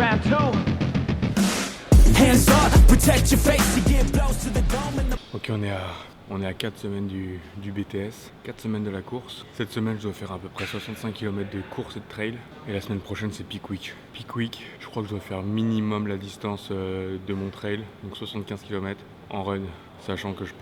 round two. Hands up, protect your face, you get blows to the dome and the... Ok, on est à 4 semaines du BTS, 4 semaines de la course. Cette semaine, je dois faire à peu près 65 km de course et de trail. Et la semaine prochaine, c'est Peak Week. Peak Week, je crois que je dois faire minimum la distance de mon trail, donc 75 km en run, sachant que je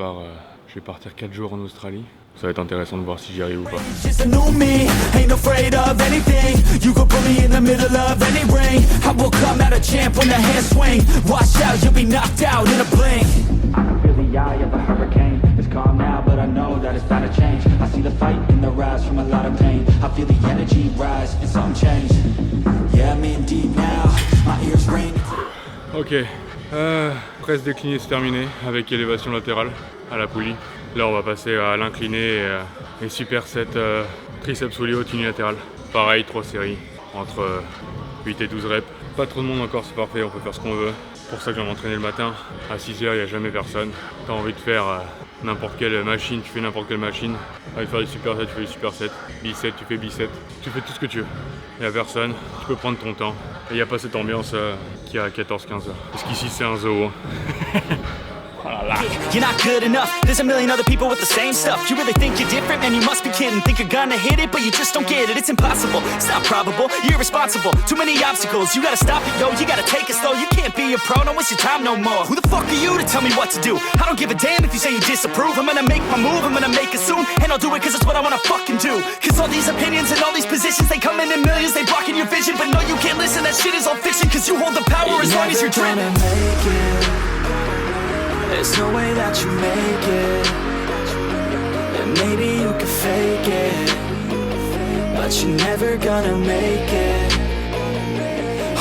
vais partir 4 jours en Australie. Ça va être intéressant de voir si j'y arrive ou pas. Just a new me, ain't afraid of anything. You could put me in the middle of any ring. I will come out a champ when the hands swing. Watch out, you'll be knocked out in a blink. I can feel the eye of a hurricane. It's calm now, but I know that it's bound to change. I see the fight in the rise from a lot of pain. I feel the energy rise and something change. Yeah, I'm in deep now. My ears ring. Ok, presse déclinée c'est terminé avec élévation latérale à la poulie. Là on va passer à l'incliné et superset triceps soulio unilatéral. Pareil, 3 séries entre 8 et 12 reps. Pas trop de monde encore, c'est parfait, on peut faire ce qu'on veut. C'est pour ça que je viens m'entraîner le matin. À 6h, il n'y a jamais personne. T'as envie de faire n'importe quelle machine, tu fais n'importe quelle machine. T'as envie de faire du superset, tu fais du superset. Bicep, tu fais bicep. Tu fais tout ce que tu veux. Il n'y a personne, tu peux prendre ton temps. Et il n'y a pas cette ambiance qui a 14-15 heures. Parce qu'ici c'est un zoo. You're not good enough, there's a million other people with the same stuff. You really think you're different, man, you must be kidding. Think you're gonna hit it, but you just don't get it. It's impossible, it's not probable, you're irresponsible. Too many obstacles, you gotta stop it, yo. You gotta take it slow, you can't be a pro, don't waste your time no more. Who the fuck are you to tell me what to do? I don't give a damn if you say you disapprove. I'm gonna make my move, I'm gonna make it soon. And I'll do it cause it's what I wanna fucking do. Cause all these opinions and all these positions, they come in millions, they blocking your vision. But no, you can't listen, that shit is all fiction. Cause you hold the power as long as you're dreaming. There's no way that you make it. And maybe you can fake it, but you're never gonna make it.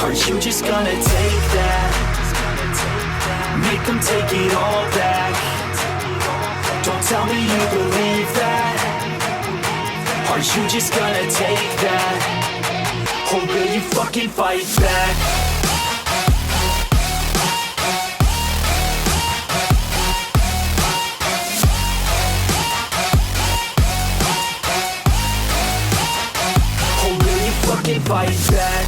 Aren't you just gonna take that? Make them take it all back. Don't tell me you believe that. Aren't you just gonna take that? Or will you fucking fight back? Fight back.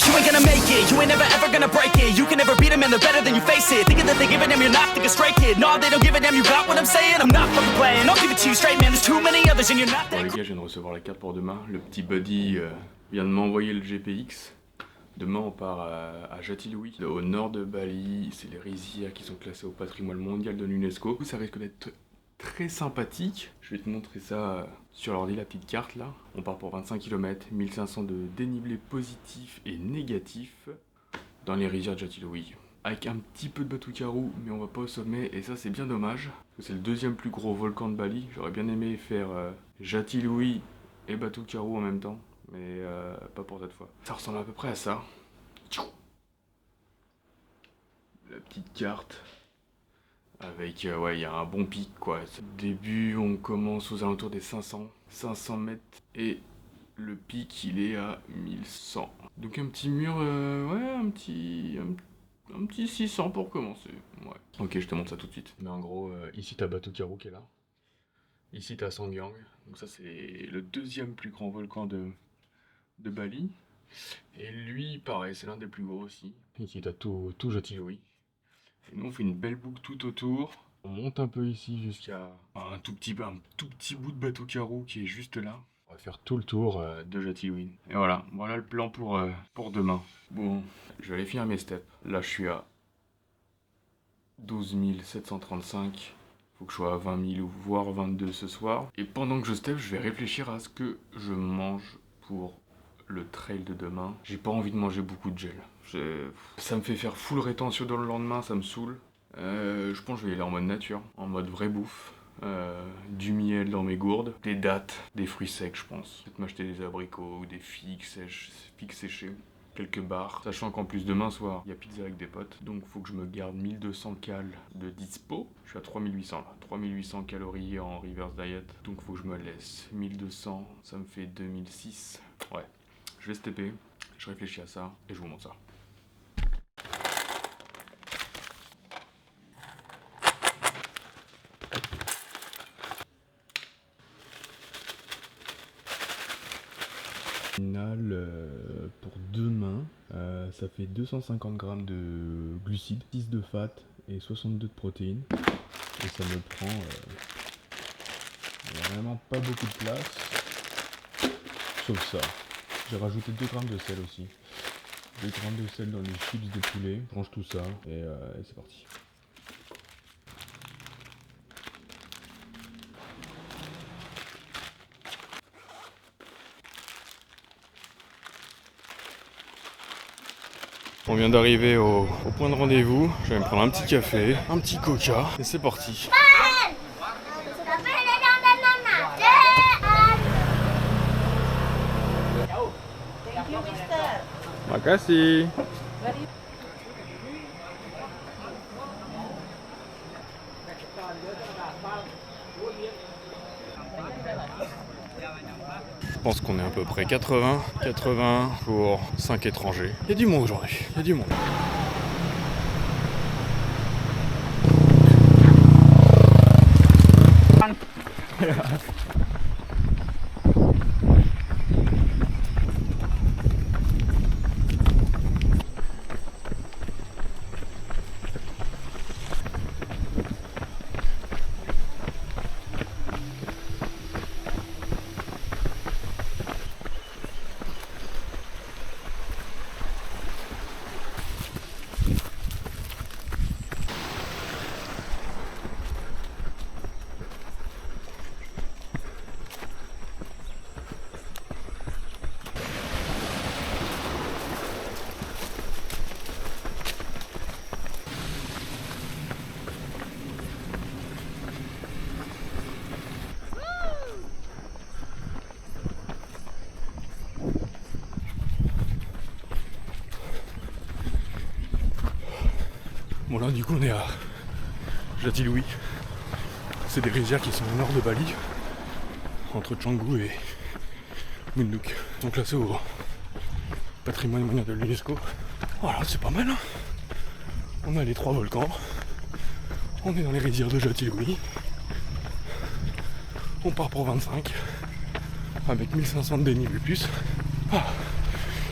You ain't gonna make it, you ain't never ever gonna break it. You can never beat them and they're better than you face it. Thinking that they give a damn, you're not thinking straight, kid. No, they don't give a damn, you got what I'm saying? I'm not fucking playing, I'll give it to you straight, man. There's too many others and you're not that. Bon les gars, je viens de recevoir la carte pour demain. Le petit buddy vient de m'envoyer le GPX. Demain on part à Jatiluwih, au nord de Bali. C'est les rizières qui sont classées au patrimoine mondial de l'UNESCO. Ça risque d'être très sympathique. Je vais te montrer ça sur l'ordi, la petite carte là. On part pour 25 km, 1500 de dénivelé positif et négatif dans les rizières de Jatiluwih. Avec un petit peu de Batu Karu, mais on va pas au sommet et ça c'est bien dommage. Parce que c'est le deuxième plus gros volcan de Bali. J'aurais bien aimé faire Jatiluwih et Batu Karu en même temps. Mais pas pour cette fois. Ça ressemble à peu près à ça. La petite carte. Avec, ouais, il y a un bon pic quoi. Au début, on commence aux alentours des 500 mètres. Et le pic, il est à 1100. Donc un petit mur, ouais, un petit 600 pour commencer. Ouais. Ok, je te montre ça tout de suite. Mais en gros, ici t'as Batu Karu qui est là. Ici t'as Sangyang. Donc ça c'est le deuxième plus grand volcan de Bali. Et lui, pareil, c'est l'un des plus gros aussi. Ici, t'as tout Jatiluwih. Et nous, on fait une belle boucle tout autour. On monte un peu ici jusqu'à un tout petit bout de Batu Karu qui est juste là. On va faire tout le tour de Jatiluwih. Et voilà le plan pour demain. Bon, je vais aller finir mes steps. Là, je suis à 12 735. Faut que je sois à 20 000 ou voire 22 ce soir. Et pendant que je step, je vais réfléchir à ce que je mange pour le trail de demain. J'ai pas envie de manger beaucoup de gel. Ça me fait faire full rétention dans le lendemain, ça me saoule. Je pense que je vais y aller en mode nature, en mode vraie bouffe. Du miel dans mes gourdes, des dattes, des fruits secs je pense. Peut-être m'acheter des abricots ou des figues séchées. Quelques barres, sachant qu'en plus demain soir, il y a pizza avec des potes. Donc faut que je me garde 1200 cales de dispo. Je suis à 3800 là, 3800 calories en reverse diet. Donc faut que je me laisse 1200, ça me fait 2006. Ouais. Je vais stepper, je réfléchis à ça et je vous montre ça. final pour demain, ça fait 250 grammes de glucides, 6 de fat et 62 de protéines. Et ça me prend vraiment pas beaucoup de place, sauf ça. J'ai rajouté 2 grammes de sel aussi. 2 grammes de sel dans les chips de poulet. Je range tout ça et c'est parti. On vient d'arriver au point de rendez-vous. Je vais me prendre un petit café, un petit coca et c'est parti. Makasih. Je pense qu'on est à peu près 80 pour 5 étrangers. Il y a du monde aujourd'hui, il y a du monde. Bon là du coup on est à Jatiluwih. C'est des rizières qui sont au nord de Bali, entre Canggu et Munduk. Ils sont classés au patrimoine mondial de l'UNESCO. Voilà, c'est pas mal hein. On a les 3 volcans. On est dans les rizières de Jatiluwih. On part pour 25 avec 1500 de dénivelé plus.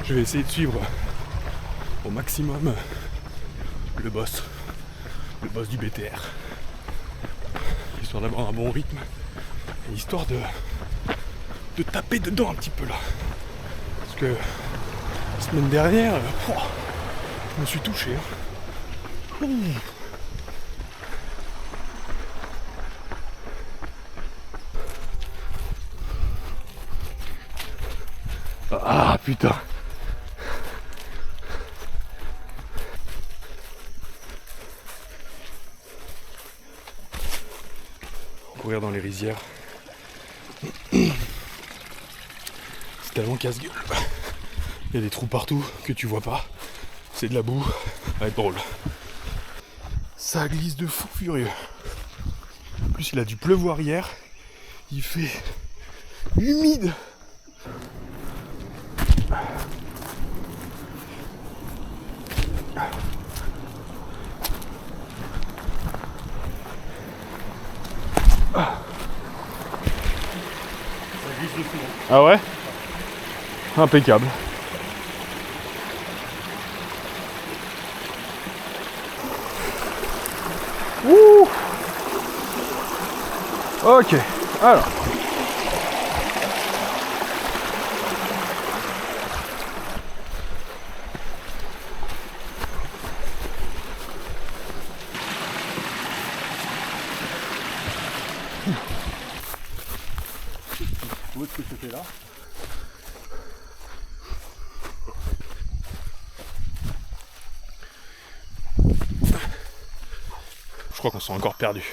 Je vais essayer de suivre au maximum le boss du BTR, histoire d'avoir un bon rythme et histoire de taper dedans un petit peu là, parce que la semaine dernière je me suis touché hein. Ah putain. Courir dans les rizières, c'est tellement casse-gueule. Il y a des trous partout que tu vois pas. C'est de la boue, ça va être drôle. Ça glisse de fou furieux. En plus il a dû pleuvoir hier. Il fait humide. Ah ouais? Impeccable. Ouh. Ok, alors. Où est-ce que c'était là? Je crois qu'on s'est encore perdu.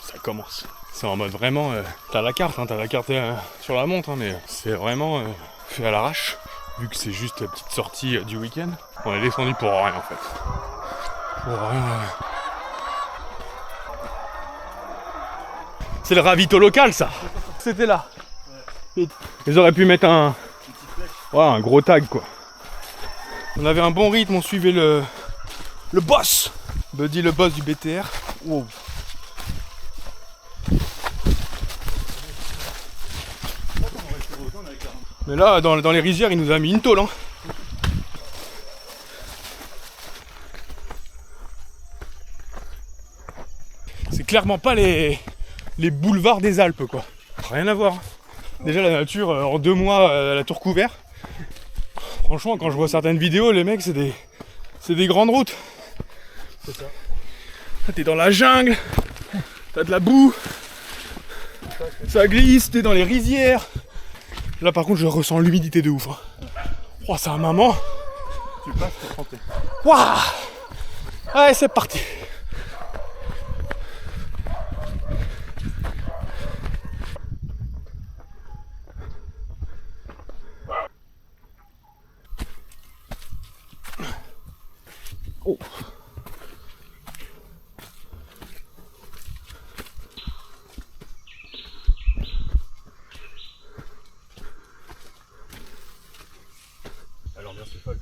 Ça commence. C'est en mode vraiment... t'as la carte, hein, sur la montre, hein, mais c'est vraiment fait à l'arrache. Vu que c'est juste la petite sortie du week-end. On est descendu pour rien en fait. Pour rien. C'est le ravito local ça. C'était là. Ils auraient pu mettre un gros tag quoi. On avait un bon rythme, on suivait le boss. Buddy le boss du BTR. Wow. Mais là, dans les rizières, il nous a mis une tôle. Hein. C'est clairement pas les boulevards des Alpes, quoi. Rien à voir. Déjà, la nature, en 2 mois, elle a tout recouvert. Franchement, quand je vois certaines vidéos, les mecs, c'est des grandes routes. C'est ça. Là, t'es dans la jungle, t'as de la boue, ça glisse, t'es dans les rizières. Là, par contre, je ressens l'humidité de ouf. Hein. Oh, c'est un maman. Tu passes pour tremper. Waouh! Allez, c'est parti. Oh. Alors bien c'est folle.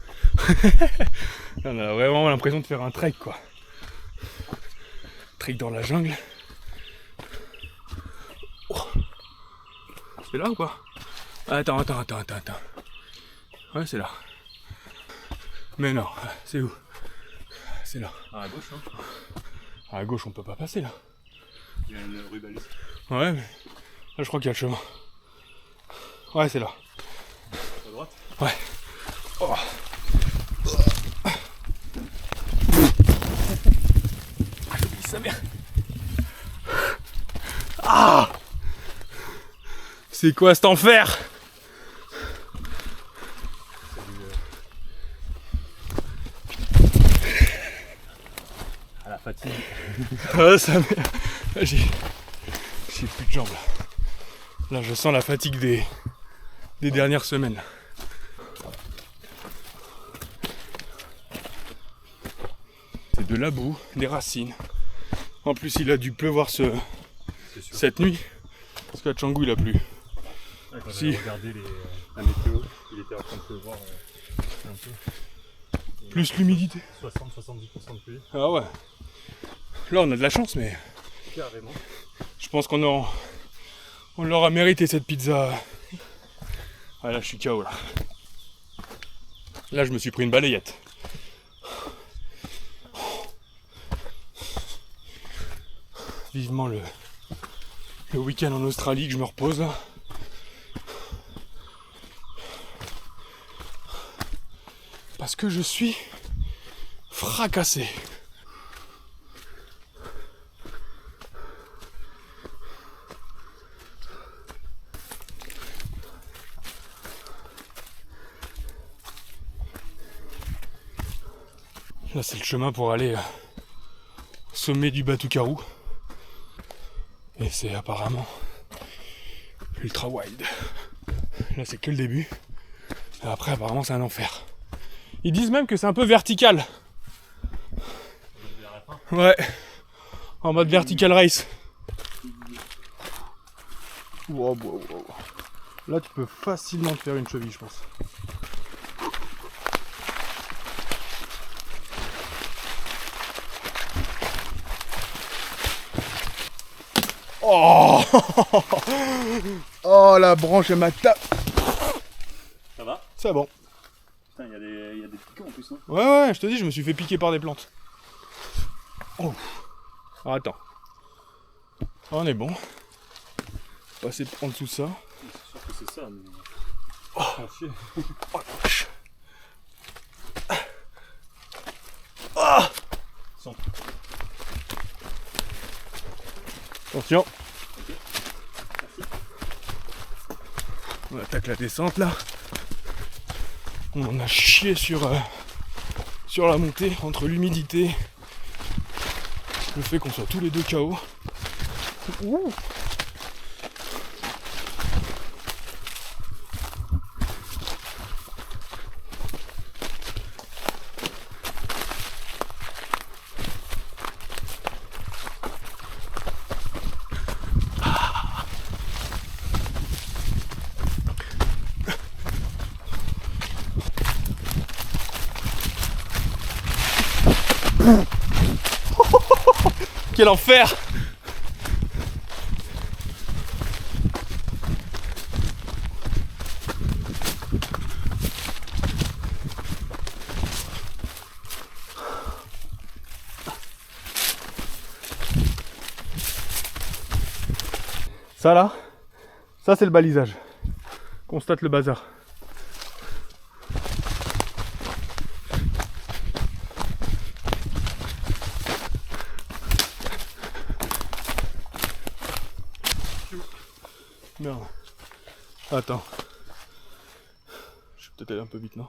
On a vraiment l'impression de faire un trek, quoi. Trek dans la jungle. Oh. C'est là ou pas? Attends. Ouais, c'est là. Mais non, c'est où? C'est là. À gauche, hein. À gauche, on peut pas passer là. Il y a une rubaliste. Ouais, mais là, je crois qu'il y a le chemin. Ouais, c'est là. À droite. Ouais. Oh. Ah, j'ai oublié sa mère. Ah! C'est quoi cet enfer? À la fatigue. Ah, sa mère. Là, j'ai plus de jambes là. Là, je sens la fatigue des dernières semaines. C'est de la boue, des racines. En plus, il a dû pleuvoir cette nuit. Parce qu'à Canggu, il a plu. Ouais, quand Si. j'ai regardé la météo, il était en train de pleuvoir un peu. Plus l'humidité. 60-70% de pluie. Ah ouais. Là, on a de la chance, mais Carrément. je pense qu'on l'aura mérité cette pizza. Ah là, je suis KO là. Là, je me suis pris une balayette. Vivement le week-end en Australie que je me repose là. Parce que je suis fracassé. Là, c'est le chemin pour aller au sommet du Batucaru. Et c'est apparemment ultra wild. Là, c'est que le début. Et après, apparemment, c'est un enfer. Ils disent même que c'est un peu vertical. Ouais. En mode vertical race. Wow. Là, tu peux facilement te faire une cheville, je pense. Oh, oh la branche et ma tape. Ça va? C'est bon. Putain, il y a des piquants en plus. Hein. Ouais, je te dis, je me suis fait piquer par des plantes. Oh. Ah, attends. Ah, on est bon. On va essayer de prendre tout ça. C'est sûr que c'est ça, mais. Oh, chier. Oh la vache. Ah. Sens. Attention. On attaque la descente là. On en a chié sur la montée entre l'humidité, le fait qu'on soit tous les deux KO. Ouh. Quel enfer! Ça là, ça c'est le balisage. Constate le bazar. Merde. Attends. Je suis peut-être allé un peu vite, non?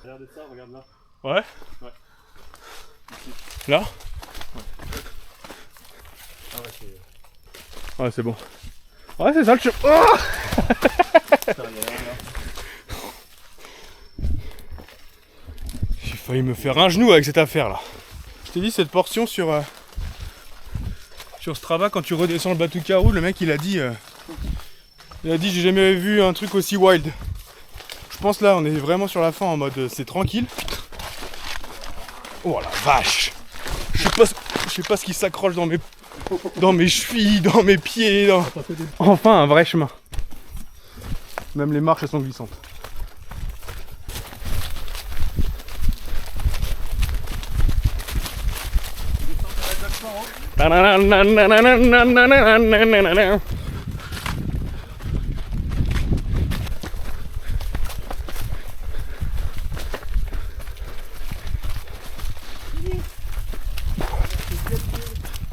Regardez ça, regarde là. Ouais? Ouais. Là? Ah ouais, c'est... Ouais, c'est bon. Ouais, c'est ça le chemin. Oh j'ai failli me faire un genou avec cette affaire là. Je t'ai dit, cette portion sur Strava, quand tu redescends le Batucaru, le mec il a dit j'ai jamais vu un truc aussi wild. Je pense là on est vraiment sur la fin en mode c'est tranquille. Oh la vache. Je sais pas ce qui s'accroche dans mes chevilles, dans mes pieds. Enfin un vrai chemin. Même les marches elles sont glissantes.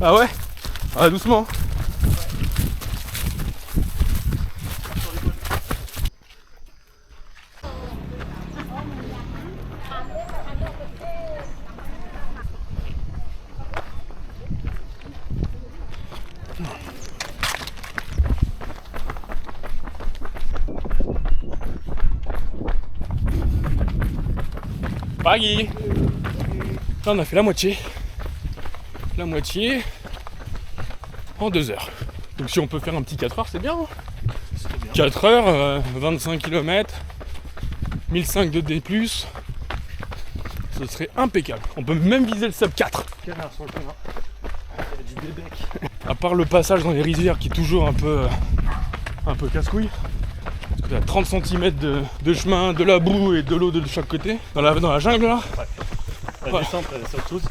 Ah ouais? Ah doucement. Paghi. Là on a fait la moitié. La moitié en 2 heures. Donc si on peut faire un petit 4 heures, c'est bien. Hein, 4 heures, 25 km, 1005 de D+, ce serait impeccable. On peut même viser le sub 4. Canard sur le chemin. Il y a du bébec. À part le passage dans les rizières qui est toujours un peu casse-couille. Parce que t'as 30 cm de chemin, de la boue et de l'eau de chaque côté. Dans la jungle là. La descente, elle saute tous.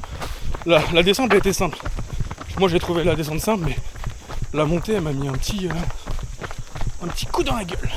La descente a été simple. Moi j'ai trouvé la descente simple, mais la montée elle m'a mis un petit coup dans la gueule.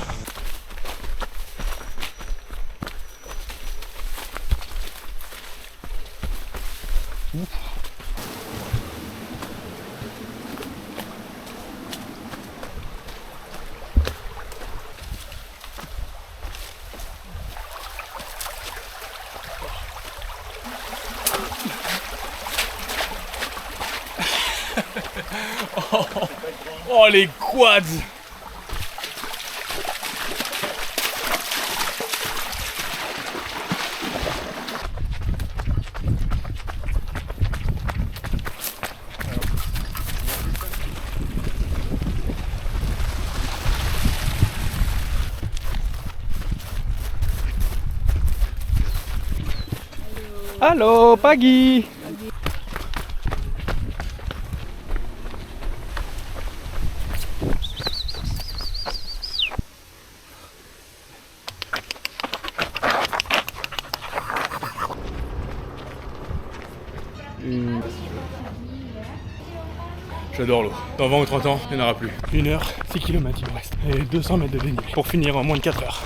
Oh les quads! Allô, Paghi! J'adore l'eau. Dans 20 ou 30 ans, il n'y en aura plus. 1 heure, 6 km il me reste. Et 200 mètres de dénivelé. Pour finir en moins de 4 heures.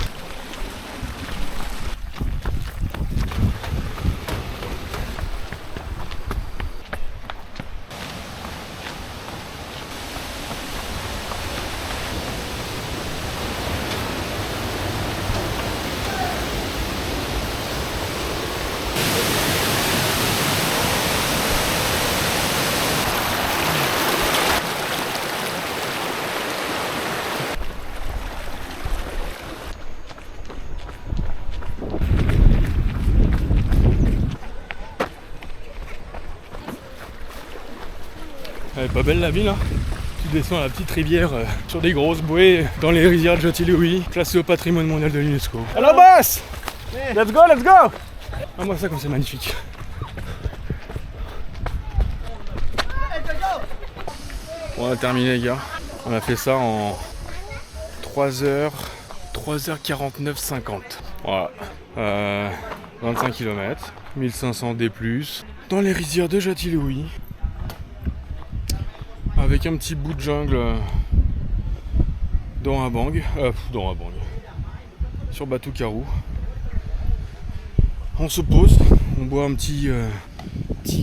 Elle est pas belle la ville hein. Tu descends à la petite rivière sur des grosses bouées dans les rizières de Jatilouis, classées au patrimoine mondial de l'UNESCO. Hello boss! Let's go, let's go! Ah moi ça comme c'est magnifique. On a terminé les gars. On a fait ça en 3h49-50. Voilà. 25 km, 1500 D+, dans les rizières de Jatilouis. Avec un petit bout de jungle dans un bang, sur Batu Caru. On se pose, on boit un petit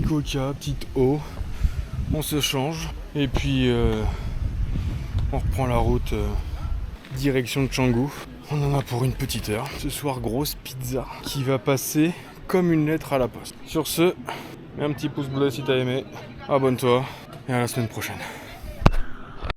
coca, petite eau, on se change et puis on reprend la route direction de Canggu. On en a pour une petite heure. Ce soir, grosse pizza qui va passer comme une lettre à la poste. Sur ce, mets un petit pouce bleu si t'as aimé, abonne-toi et à la semaine prochaine.